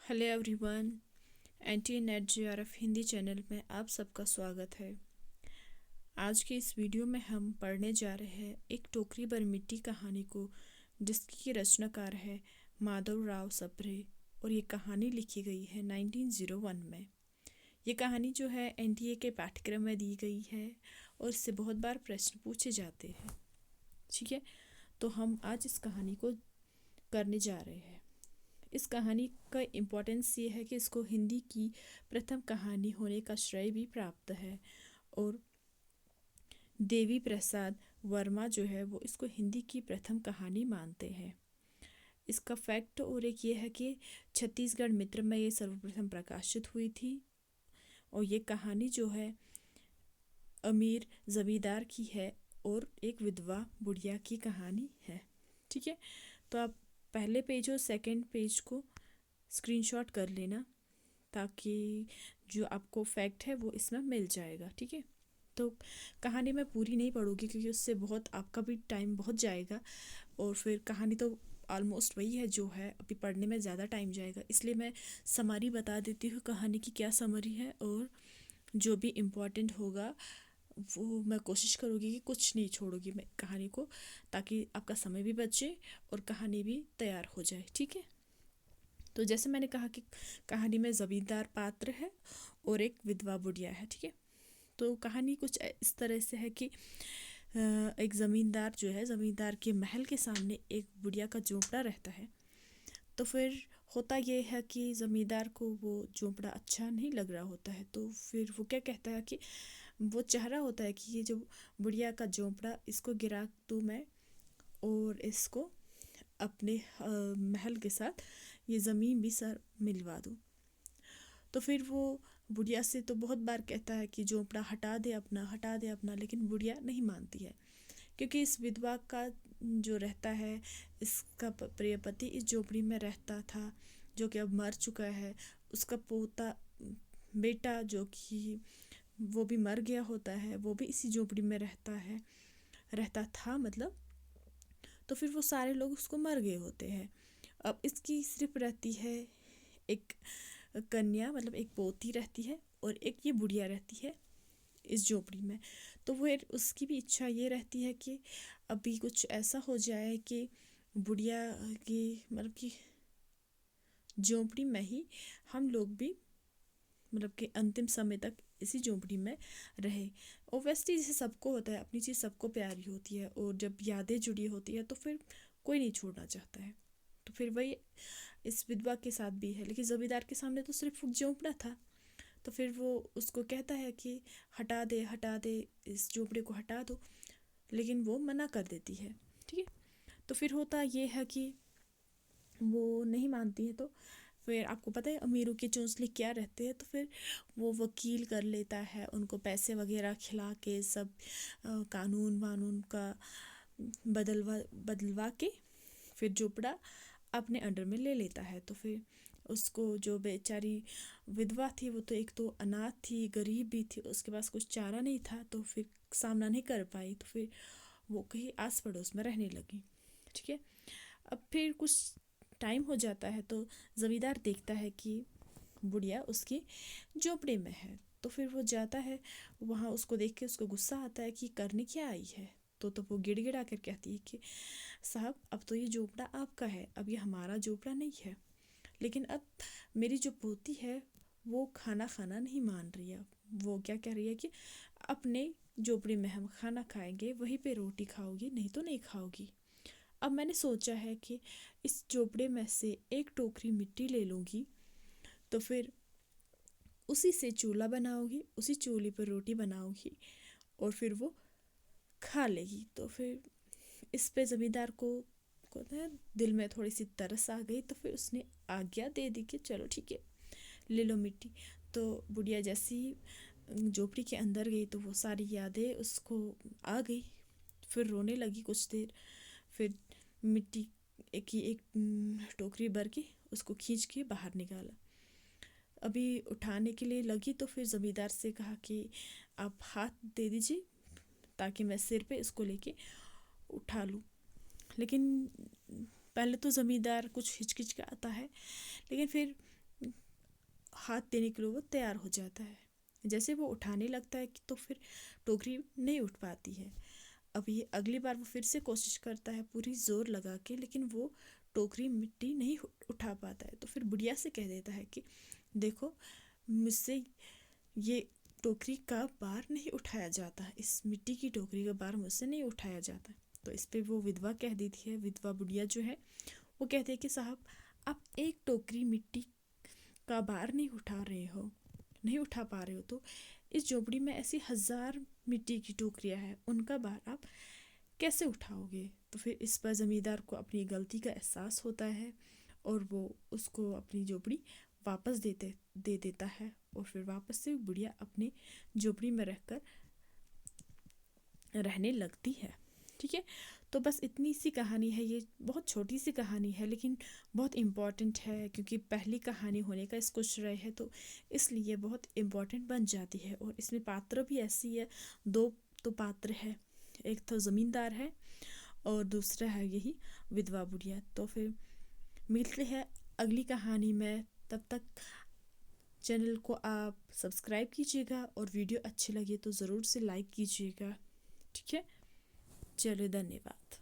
Hello everyone. NTA NET JRF Hindi channel में आप सबका स्वागत है। आज के इस वीडियो में हम पढ़ने जा रहे हैं एक टोकरी भर मिट्टी कहानी को, जिसकी रचनाकार है माधव राव सप्रे और ये कहानी लिखी गई है 1901 में। ये कहानी जो है एनटीए के पाठ्यक्रम में दी गई है और इससे बहुत बार प्रश्न पूछे जाते हैं। ठीक है, तो हम आज इस कहानी को करने जा रहे हैं। इस कहानी का इम्पोर्टेंस ये है कि इसको हिंदी की प्रथम कहानी होने का श्रेय भी प्राप्त है और देवी प्रसाद वर्मा जो है वो इसको हिंदी की प्रथम कहानी मानते हैं। इसका फैक्ट और एक ये है कि छत्तीसगढ़ मित्र में ये सर्वप्रथम प्रकाशित हुई थी और ये कहानी जो है अमीर जमींदार की है और एक विधवा बुढ़िया की कहानी है। ठीक है, तो आप पहले पेज और सेकंड पेज को स्क्रीनशॉट कर लेना ताकि जो आपको फैक्ट है वो इसमें मिल जाएगा। ठीक है, तो कहानी मैं पूरी नहीं पढ़ूंगी क्योंकि उससे बहुत आपका भी टाइम बहुत जाएगा और फिर कहानी तो ऑलमोस्ट वही है जो है, अभी पढ़ने में ज़्यादा टाइम जाएगा। इसलिए मैं समरी बता देती हूँ कहानी की क्या समरी है और जो भी इम्पोर्टेंट होगा वो मैं कोशिश करूँगी कि कुछ नहीं छोड़ूंगी मैं कहानी को, ताकि आपका समय भी बचे और कहानी भी तैयार हो जाए। ठीक है, तो जैसे मैंने कहा कि कहानी में ज़मींदार पात्र है और एक विधवा बुढ़िया है। ठीक है, तो कहानी कुछ इस तरह से है कि एक ज़मींदार जो है, ज़मींदार के महल के सामने एक बुढ़िया का झोंपड़ा रहता है। तो फिर होता ये है कि ज़मींदार को वो झोंपड़ा अच्छा नहीं लग रहा होता है, तो फिर वो क्या कहता है कि वो चाह रहा होता है कि ये जो बुढ़िया का झोंपड़ा इसको गिरा दूँ मैं और इसको अपने महल के साथ ये ज़मीन भी सर मिलवा दूँ। तो फिर वो बुढ़िया से तो बहुत बार कहता है कि झोंपड़ा हटा दे अपना, हटा दे अपना, लेकिन बुढ़िया नहीं मानती है क्योंकि इस विधवा का जो रहता है, इसका प्रिय पति इस झोपड़ी में रहता था जो कि अब मर चुका है। उसका पोता बेटा जो कि वो भी मर गया होता है, वो भी इसी झोपड़ी में रहता था मतलब। तो फिर वो सारे लोग उसको मर गए होते हैं। अब इसकी सिर्फ रहती है एक कन्या, मतलब एक पोती रहती है और एक ये बुढ़िया रहती है इस झोपड़ी में। तो वो उसकी भी इच्छा ये रहती है कि अभी कुछ ऐसा हो जाए कि बुढ़िया की मतलब कि झोपड़ी में ही हम लोग भी मतलब कि अंतिम समय तक इसी झोपड़ी में रहे। ओवेस्टली जैसे सबको होता है, अपनी चीज़ सबको प्यारी होती है और जब यादें जुड़ी होती है तो फिर कोई नहीं छोड़ना चाहता है। तो फिर वही इस विधवा के साथ भी है, लेकिन जमींदार के सामने तो सिर्फ झोंपड़ा था। तो फिर वो उसको कहता है कि हटा दे, हटा दे, इस झोंपड़े को हटा दो, लेकिन वो मना कर देती है। ठीक है, तो फिर होता ये है कि वो नहीं मानती है। तो फिर आपको पता है अमीरों के चोंचले क्या रहते हैं, तो फिर वो वकील कर लेता है, उनको पैसे वगैरह खिला के सब कानून वानून का बदलवा के फिर झोपड़ा अपने अंडर में ले लेता है। तो फिर उसको जो बेचारी विधवा थी वो तो एक तो अनाथ थी, गरीब भी थी, उसके पास कुछ चारा नहीं था, तो फिर सामना नहीं कर पाई। तो फिर वो कहीं आस पड़ोस में रहने लगी। ठीक है, अब फिर कुछ टाइम हो जाता है तो ज़मींदार देखता है कि बुढ़िया उसकी झोपड़े में है। तो फिर वो जाता है वहाँ, उसको देख के उसको गुस्सा आता है कि करने क्या आई है। तो वो गिड़गिड़ा कर कहती है कि साहब अब तो ये झोपड़ा आपका है, अब ये हमारा झोपड़ा नहीं है। लेकिन अब मेरी जो पोती है वो खाना खाना नहीं मान रही है। वो क्या कह रही है कि अपने झोपड़ी में हम खाना खाएंगे, वहीं पे रोटी खाओगी, नहीं तो नहीं खाओगी। अब मैंने सोचा है कि इस झोपड़े में से एक टोकरी मिट्टी ले लूँगी, तो फिर उसी से चूल्हा बनाओगी, उसी चूल्हे पर रोटी बनाओगी और फिर वो खा लेगी। तो फिर इस पे ज़मींदार को ना दिल में थोड़ी सी तरस आ गई, तो फिर उसने आज्ञा दे दी कि चलो ठीक है, ले लो मिट्टी। तो बुढ़िया जैसी झोपड़ी के अंदर गई तो वो सारी यादें उसको आ गई। फिर रोने लगी कुछ देर, फिर मिट्टी की एक टोकरी भर के उसको खींच के बाहर निकाला। अभी उठाने के लिए लगी तो फिर ज़मींदार से कहा कि आप हाथ दे दीजिए ताकि मैं सिर पे इसको लेके उठा लूँ। लेकिन पहले तो ज़मींदार कुछ हिचकिचाता है, लेकिन फिर हाथ देने के लिए वो तैयार हो जाता है। जैसे वो उठाने लगता है कि तो फिर टोकरी नहीं उठ पाती है। अब ये अगली बार वो फिर से कोशिश करता है पूरी जोर लगा के, लेकिन वो टोकरी मिट्टी नहीं उठा पाता है। तो फिर बुढ़िया से कह देता है कि देखो, मुझसे ये टोकरी का भार नहीं उठाया जाता, इस मिट्टी की टोकरी का भार मुझसे नहीं उठाया जाता। तो इस पे वो विधवा कह देती है, विधवा बुढ़िया जो है वो कहते हैं कि साहब, आप एक टोकरी मिट्टी का भार नहीं उठा पा रहे हो, तो इस झोपड़ी में ऐसी 1000 मिट्टी की टोकरियां हैं, उनका भार आप कैसे उठाओगे। तो फिर इस पर ज़मींदार को अपनी गलती का एहसास होता है और वो उसको अपनी झोपड़ी वापस दे देता है। और फिर वापस से बुढ़िया अपनी झोपड़ी में रहने लगती है। ठीक है, तो बस इतनी सी कहानी है। ये बहुत छोटी सी कहानी है लेकिन बहुत इम्पॉर्टेंट है, क्योंकि पहली कहानी होने का इसको श्रेय है, तो इसलिए बहुत इम्पॉर्टेंट बन जाती है। और इसमें पात्र भी ऐसी है, दो तो पात्र है, एक तो ज़मींदार है और दूसरा है यही विधवा बुढ़िया। तो फिर मिलते हैं अगली कहानी में, तब तक चैनल को आप सब्सक्राइब कीजिएगा और वीडियो अच्छी लगे तो ज़रूर से लाइक कीजिएगा। ठीक है, चलो धन्यवाद।